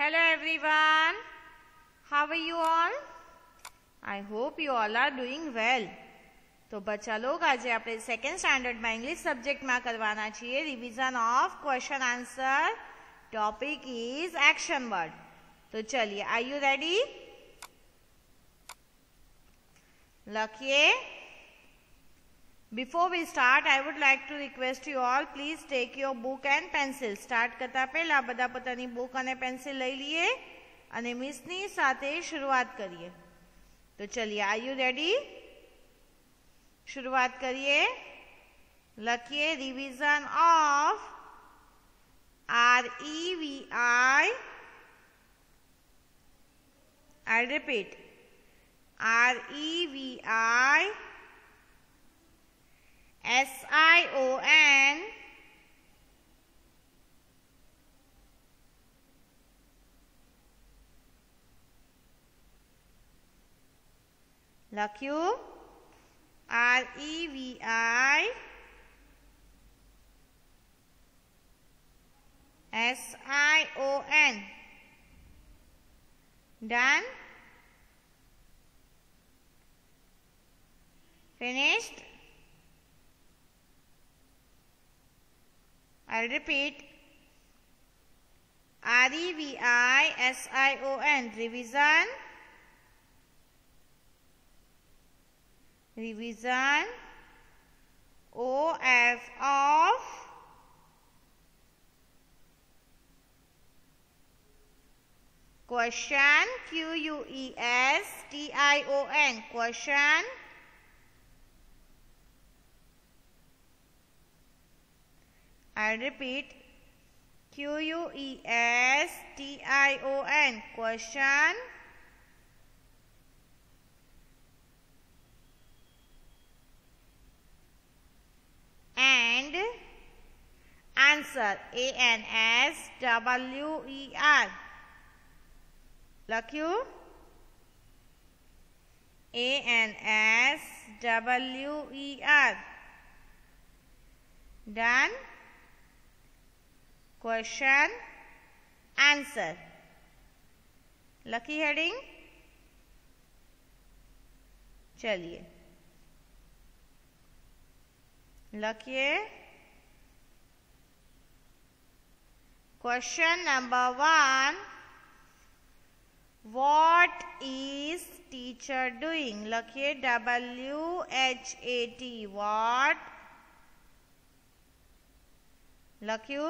Hello everyone. How are you all? I hope you all are doing well. तो बच्चा लोग आज આપણે સેકન્ડ સ્ટાન્ડર્ડમાં ઇંગ્લિશ સબ્જેક્ટમાં કરવાના છીએ revision of question answer. Topic is action word. તો ચલિए, આર યુ રેડી? લખીએ. Before we start, I would like to request you all, please take your book and pencil. Start કરતા પહેલા બધા પોતાની book અને pencil લઈ લઈએ અને મિસની સાથે શરૂઆત કરીએ. તો ચલિए, are you ready? शुरुआत करिए. लखिए revision of REVI. I repeat, REVI SION लख्यू REVI SION. Done? Finished? I'll repeat. REVI SION. Revision. Revision. OF of question. QUESTION. Question. I repeat, QUESTION. Question. And answer. ANSWER. લખ્યું? ANSWER. Done? Question, answer. लकी heading. चलिए लखिए. Question number 1. What is teacher doing? लखिए WHAT. What? लख्यू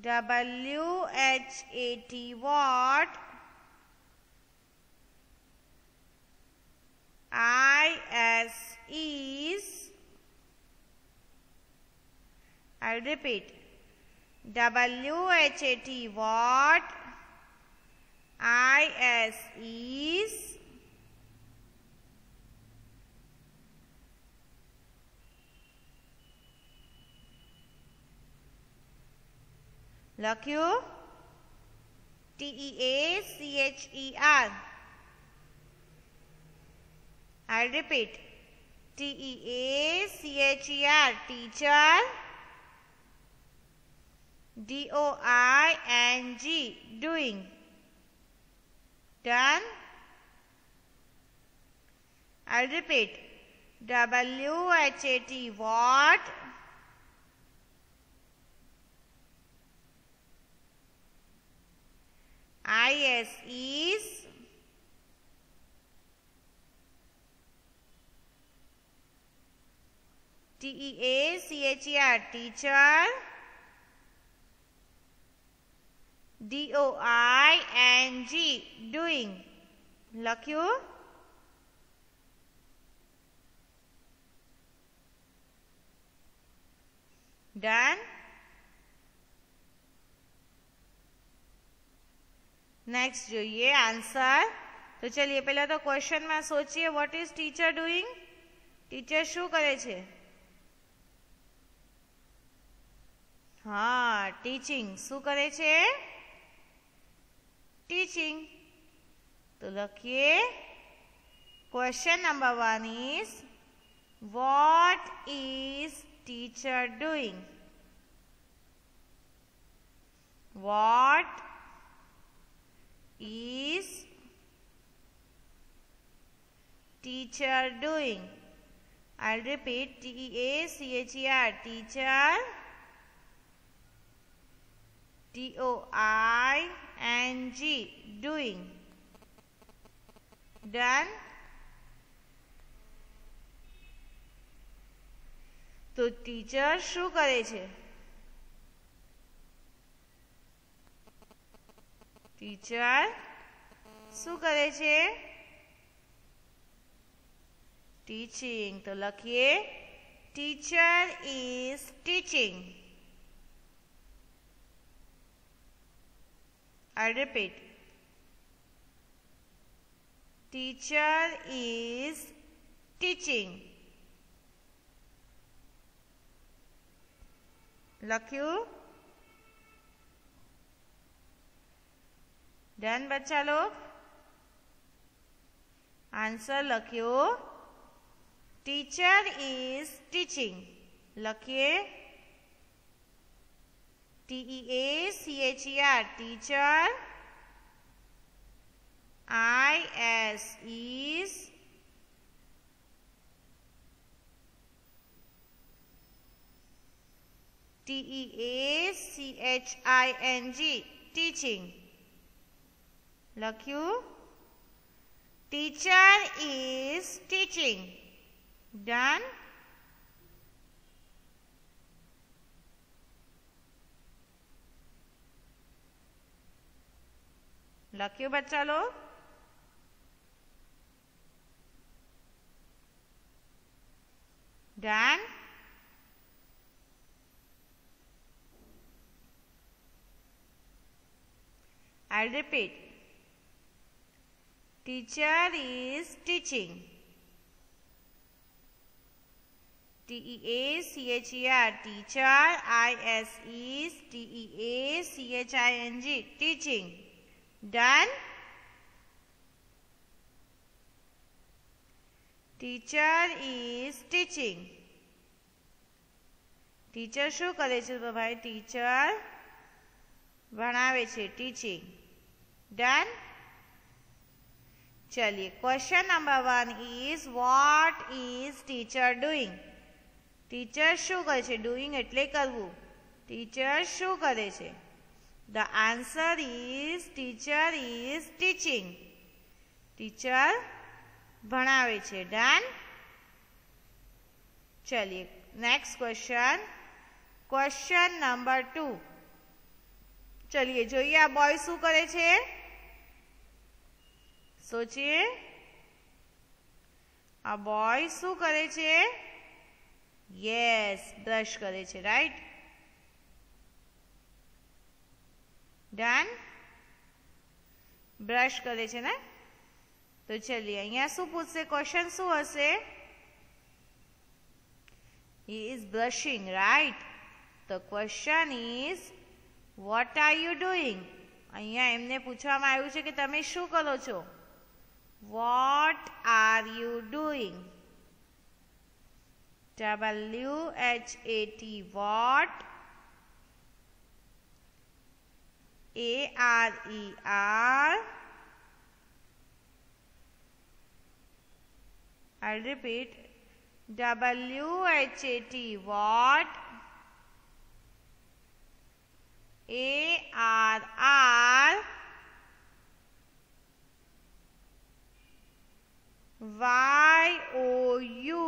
WHAT. What? IS is. I repeat, WHAT. What? IS is. लख्यू TEACHER. I repeat, TEACHER. Teacher. DOING. Doing. Done? I repeat, WHAT. What? IS is. TEACHER. Teacher. DOING. Doing. लख्यू Done? Next જોઈએ answer. તો ચલિए પહેલા તો question માં સોચીએ, what is teacher doing? Teacher શું કરે છે? હા, ટીચિંગ. શું કરે છે? ટીચિંગ. તો લખીએ. Question number 1 is what is teacher doing? What is teacher doing? I'll repeat. T-E-A-C-H-E-R. Teacher. D-O-I-N-G. Doing. Done. તો ટીચર શું કરે છે? ટીચર શું કરે છે? ટીચિંગ. તો લખીએ teacher is teaching. I'll repeat. Teacher is teaching. લખ્યું? ડન બચ્ચા લોગ? આન્સર લખ્યો ટીચર ઇઝ ટીચિંગ. લખીએ T-E-A-C-H-E-R. Teacher. I-S is T-E-A-C-H-I-N-G. Teaching. લખ્યું? Teacher is teaching. Done. લખ્યું બચ્ચા log? Done. I'll repeat. Teacher is teaching. T-E-A-C-H-E-R. Teacher. I-S is T-E-A-C-H-I-N-G. Teaching. Done. Teacher is teaching. Teacher શું કરે છે તો ભાઈ? Teacher ભણાવે છે. ટીચિંગ. ડન. ચલિए question number 1 is what is teacher doing? ટીચર શું કરે છે? ડુઈંગ એટલે કરવું. ટીચર શું કરે છે? The answer is teacher is teaching. Teacher ભણાવે છે. ડન. ચલિए नेक्स्ट क्वेश्चन. Question number 2. चलिए જોઈએ આ બોય શું કરે છે? સોચીએ આ બોય શું કરે છે? યસ, બ્રશ કરે છે. રાઈટ. ડન. બ્રશ કરે છે ને? તો ચલીએ અહીંયા શું પૂછશે? ક્વેશ્ચન શું હશે? He is brushing, right? The question is, what are you doing? અહીંયા એમને પૂછવામાં આવ્યું છે કે તમે શું કરો છો? What are you doing? W-H-A-T, what? A-R-E-R. I'll repeat. W-H-A-T, what? A-R-R. Y-O-U.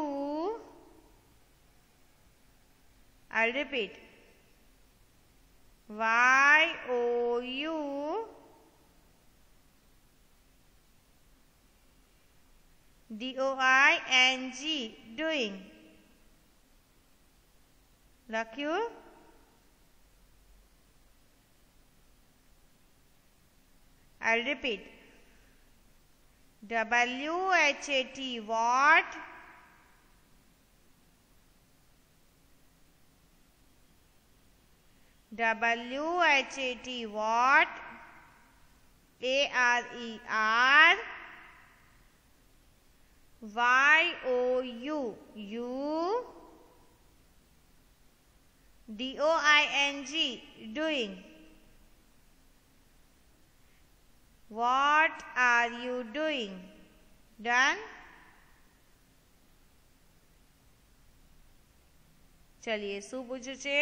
I'll repeat. Y-O-U. D-O-I-N-G, doing. લખ્યું? I'll repeat. W-H-A-T, what? W-H-A-T, what? A-R-E-R. Y-O-U, U. D-O-I-N-G, doing. What are you doing? Done? चलिए શું પૂછ્યું છે?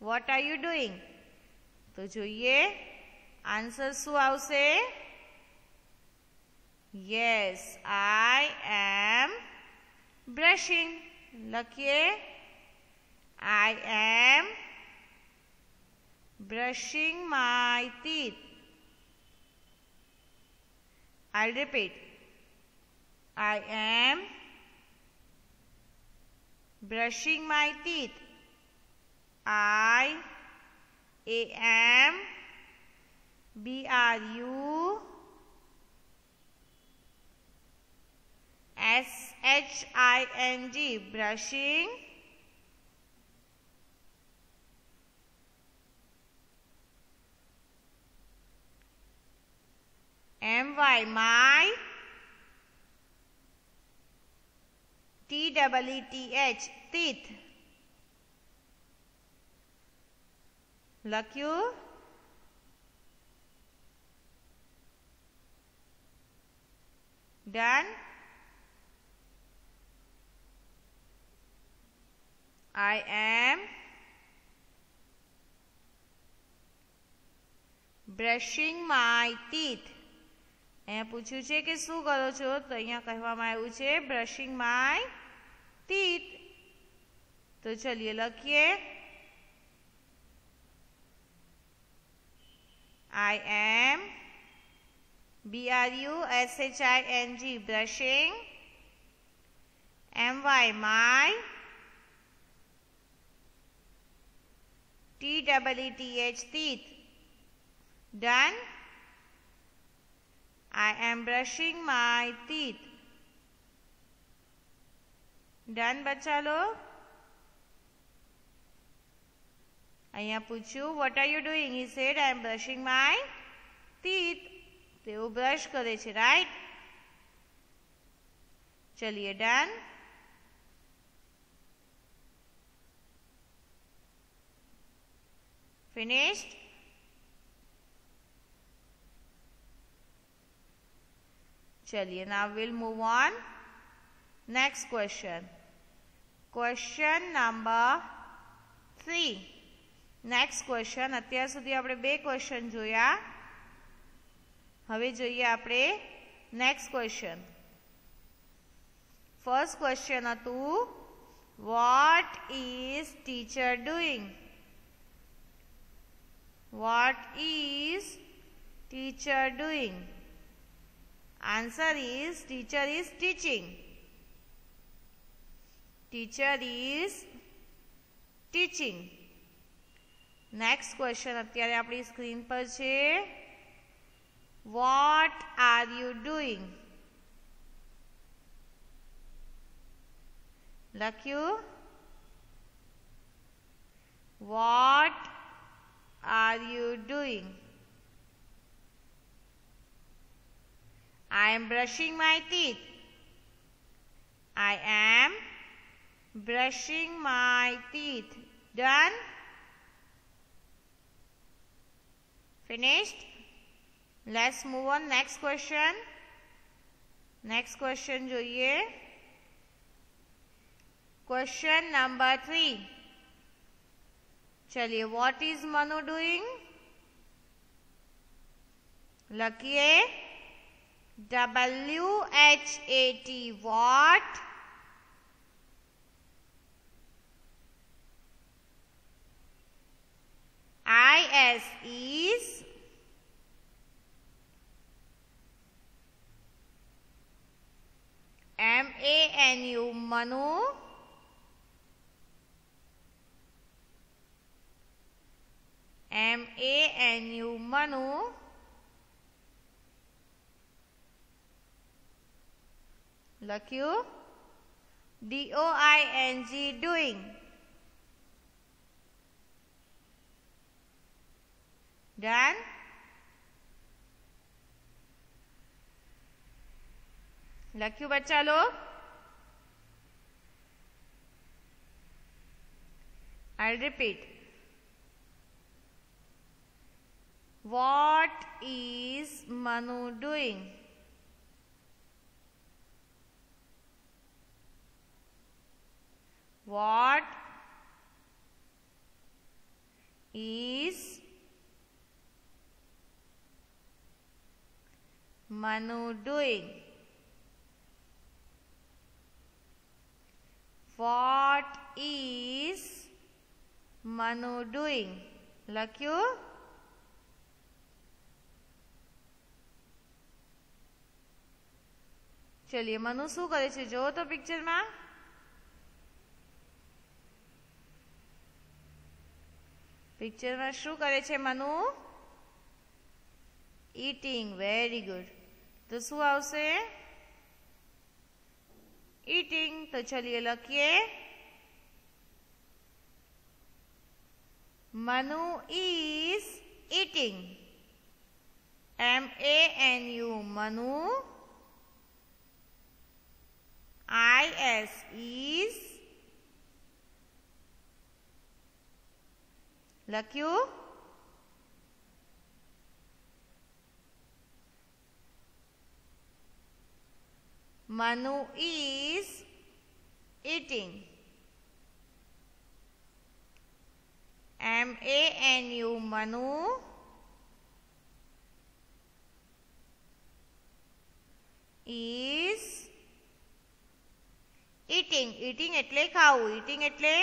What are you doing? तो જોઈએ answer શું આવશે? Yes, I am brushing. લખીએ I am brushing my teeth. I'll repeat. I am brushing my teeth. I am brushing, brushing. My, teeth, teeth. લખ્યું? Done? I am brushing my teeth. અહીંયા પૂછ્યું છે કે શું કરો છો? તો અહીંયા કહેવામાં આવ્યું છે brushing my teeth. તો ચલિए લખીએ I am brushing, brushing. My, teeth, teeth. Done? I am brushing my teeth. Done बच्चा लोग? અહીંયા પૂછ્યું what are you doing? He said I am brushing my teeth. તેઓ બ્રશ કરે છે, રાઈટ? ચલિए ડન. Finished? चलिए now we'll move on. Next question. Question number 3. Next question. અત્યાર સુધી આપણે 2 ક્વેશ્ચન જોયા. હવે જોઈએ આપણે નેક્સ્ટ ક્વેશ્ચન. ફર્સ્ટ ક્વેશ્ચન હતું what is teacher doing? What is teacher doing? Answer is teacher is teaching. Teacher is teaching. Next question અત્યારે આપણી સ્ક્રીન પર છે. What are you doing? લખ્યું? What are you doing? I am brushing my teeth. I am brushing my teeth. Done? Finished? Let's move on. Next question. Next question જોઈએ. Question number 3. चलिए what is Manu doing? लखिए WHAT what? IS is MANU Manu. MANU Manu. લખ્યું? DOING doing. Done? લખ્યું બચ્ચા log? I'll repeat. What What is Manu doing? What is Manu doing? What is Manu doing? લખ્યું? ચલિए મનુ શું કરે છે જો તો પિક્ચરમાં. પિક્ચરમાં શું કરે છે મનુ? ઈટિંગ. Very good. તો શું આવશે? ईटिंग. तो चलिए लखिए Manu is eating. MANU Manu. IS is. લખ્યું? Manu is eating. MANU Manu is eating. Eating એટલે ખાવું. Eating એટલે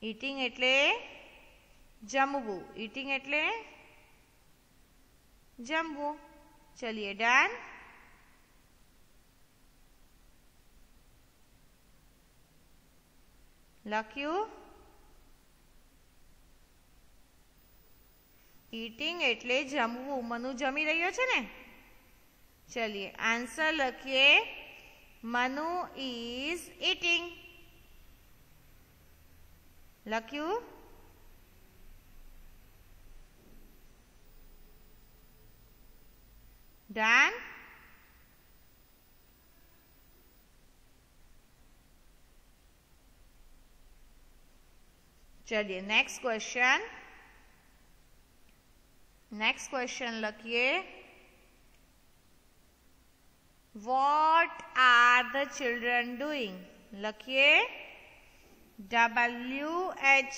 eating એટલે જમવું. Eating એટલે જમવું. ચલિए डन. લખ્યું? ઈટિંગ એટલે જમવું. મનુ જમી રહ્યો છે ને. ચલિए આન્સર લખીએ. Manu is eating. લખ્યું? ડન. चलिए नेक्स्ट क्वेश्चन लखिए. What are the children doing? लखिए. WHAT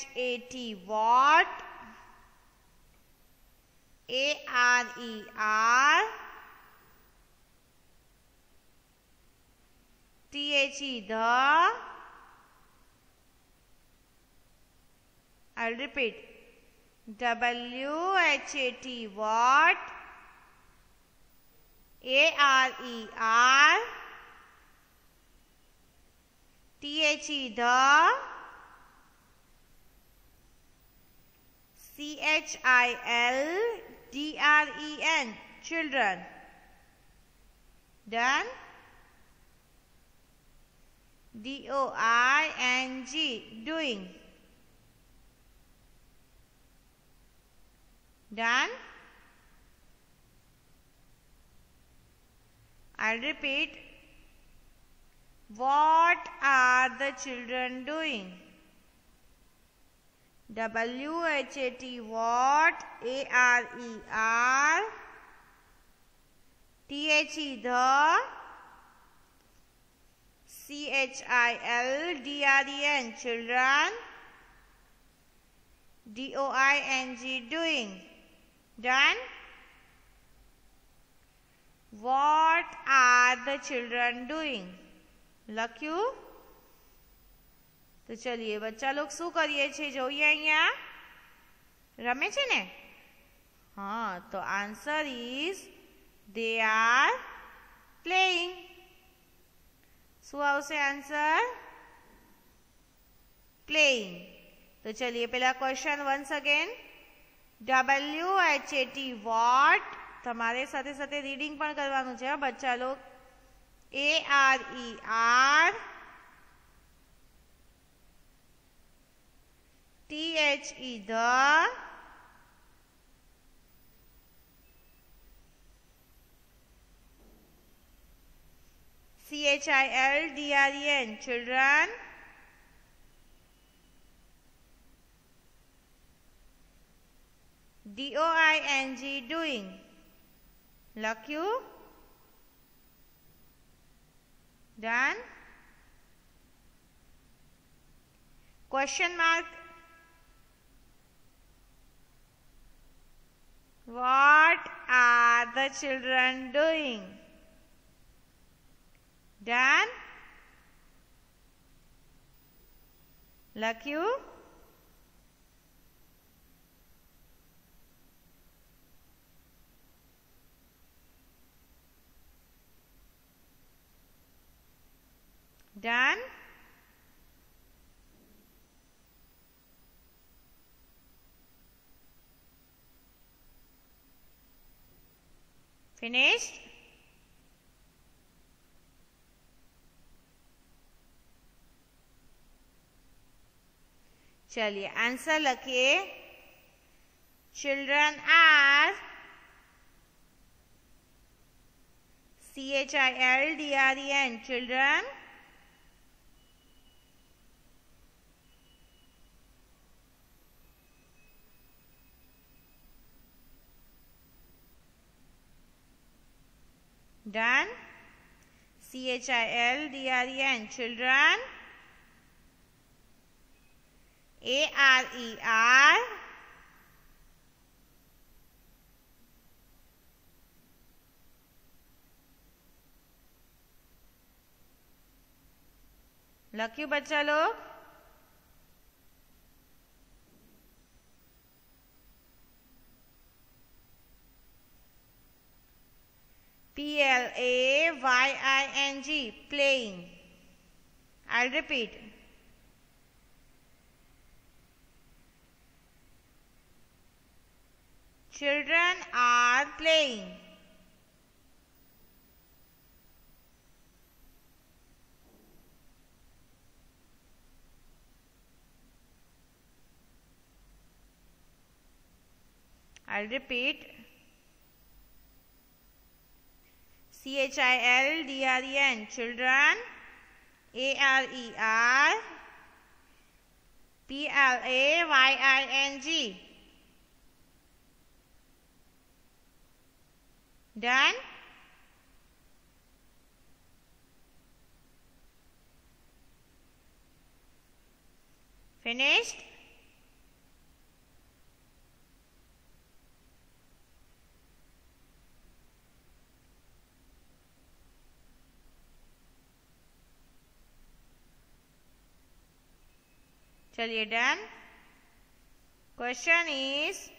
what. ARER THE the. I'll repeat. WHAT what. ARER THE the. CHILDREN children. Done. DOING doing. Done. I'll repeat. What are the children doing? WHAT what. ARER THE the. CHILDREN children. DOING doing. Done. What are the children doing? લખ્યું? તો ચલિए બચ્ચા log શું કરીએ છે જોઈએ અહીંયા. રમે છે ને. હા તો answer is they are playing. શું આવશે આન્સર? playing. તો ચલિए પેલા question once again. WHAT what. તમારે સાથે સાથે રીડિંગ પણ કરવાનું છે બચ્ચા log. ARER THE the. CHILDREN children. DOING doing. લખ્યું? Done? Question mark. What are the children doing? Done? લખ્યું? Done? Finished? चलिए आंसर लखिए. Children are CHILDREN children. Done? CHILDREN children. ARER लख्यू बच्चा लोग? PLAYING playing. I'll repeat. Children are playing. I'll repeat. CHILDREN children. ARER PLAYING. Done? Finished? चलिए done. Question is,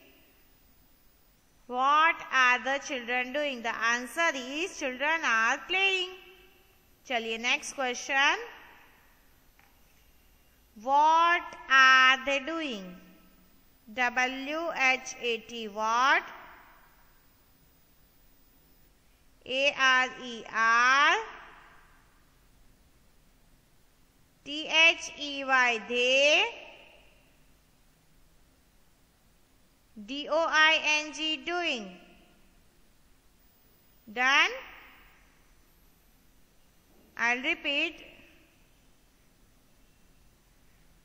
what are the children doing? The answer is children are playing. चलिए next question. What are they doing? WHAT what? ARER THEY they. DOING doing. Done? I'll repeat.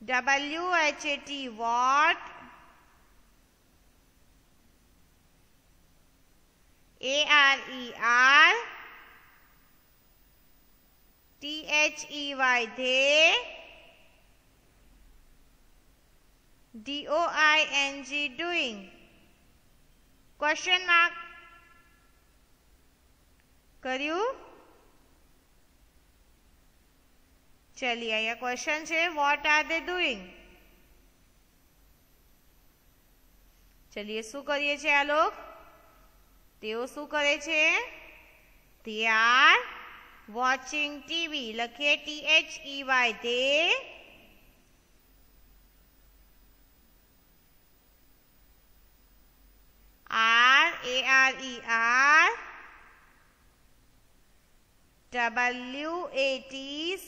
WHAT what? ARER THEY they. DOING doing. Question mark. કર્યું? ચલિए અહીંયા question છે, what are they doing? ચલિए શું કરીએ છે આ લોક? તેઓ શું કરે છે? They are watching TV. લખીએ THEY they. ARER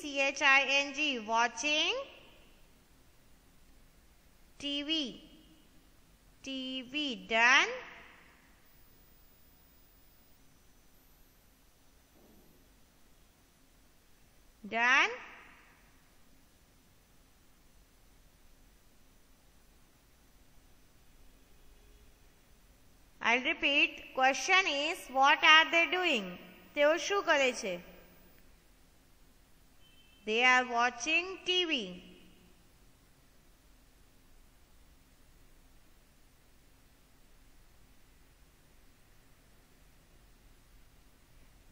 WATCHING watching TV. TV done. Done. I'll repeat. Question is, what are they doing? તેઓ શું કરે છે? They are watching TV.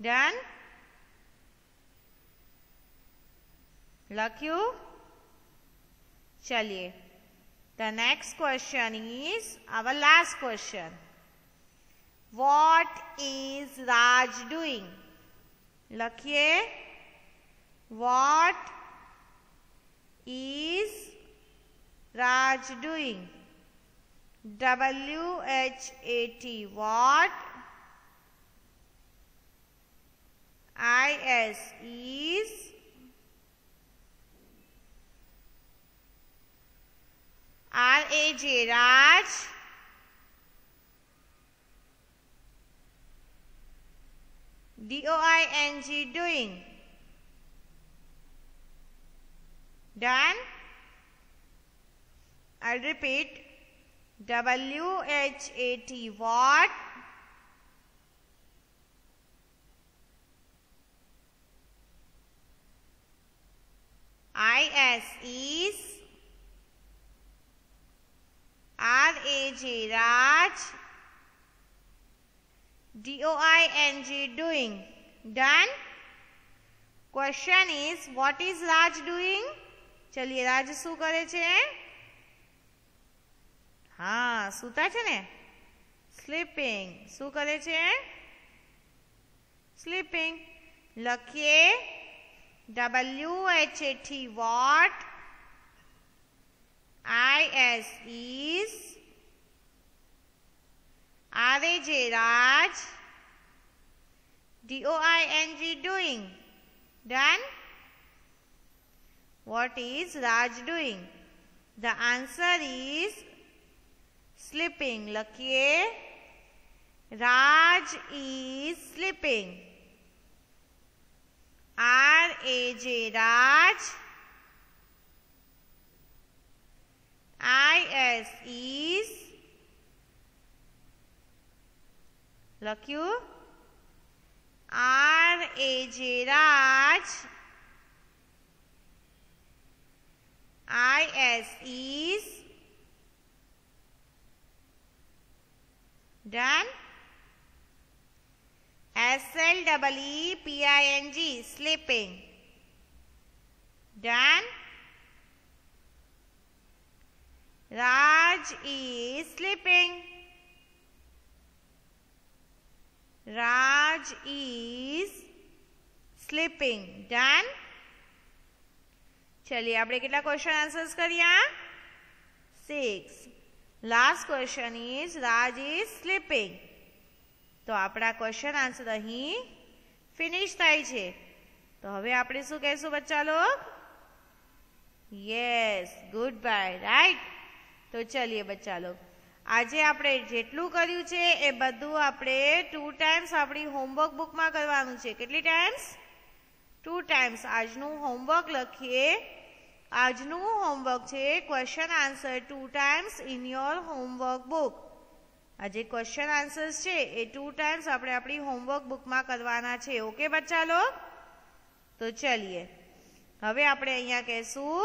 Done? લખ્યું? ચલિए. The next question is our last question. What is Raj doing? લખીએ. What is Raj doing? WHAT. What? IS is. RAJ. Raj. DOING. Doing. Done? I'll repeat. WHAT. What? IS is. RAJ. Raj. DOING. Doing. Done? Question is, what is Raj doing? चलिए, राज शू करे छे? हाँ, सूता छे ने? Sleeping. शू करे छे? Sleeping. लखिए. WHAT. What? IS is. RAJ. Raj. DOING. Doing. Done? What is Raj doing? The answer is sleeping. लखिए. Raj is sleeping. RAJ. Raj. IS is. લખ્યું. RAJ. Raj. IS is. Done? SLEEPING. Sleeping. Done? Raj is sleeping. Raj is sleeping. Done? चलिए આપણે કેટલા question answers કર્યા? 6. Last question is Raj is sleeping. तो આપણા question answer અહીં finish થાય છે. તો હવે આપણે શું કહેશું બચ્ચા log? Yes, good bye. Right? તો ચલિए બચ્ચા લોગ, આજે આપણે જેટલું કર્યું છે એ બધું આપણે 2 ટાઈમ્સ આપણી હોમવર્ક બુકમાં કરવાનું છે. કેટલી ટાઈમ્સ? 2 ટાઈમ્સ. આજનું હોમવર્ક લખીએ. આજનું હોમવર્ક છે question answer 2 times in your homework book. આ જે ક્વેશ્ચન આન્સર્સ છે એ 2 ટાઈમ્સ આપણે આપણી હોમવર્ક બુકમાં કરવાના છે. ઓકે બચ્ચા લોગ? તો ચલિए હવે આપણે અહીંયા કહેશું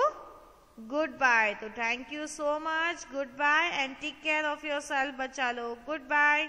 ગુડ બાય. તો thank you so much. Good bye and take care of yourself બચ્ચા લોગ. Good bye.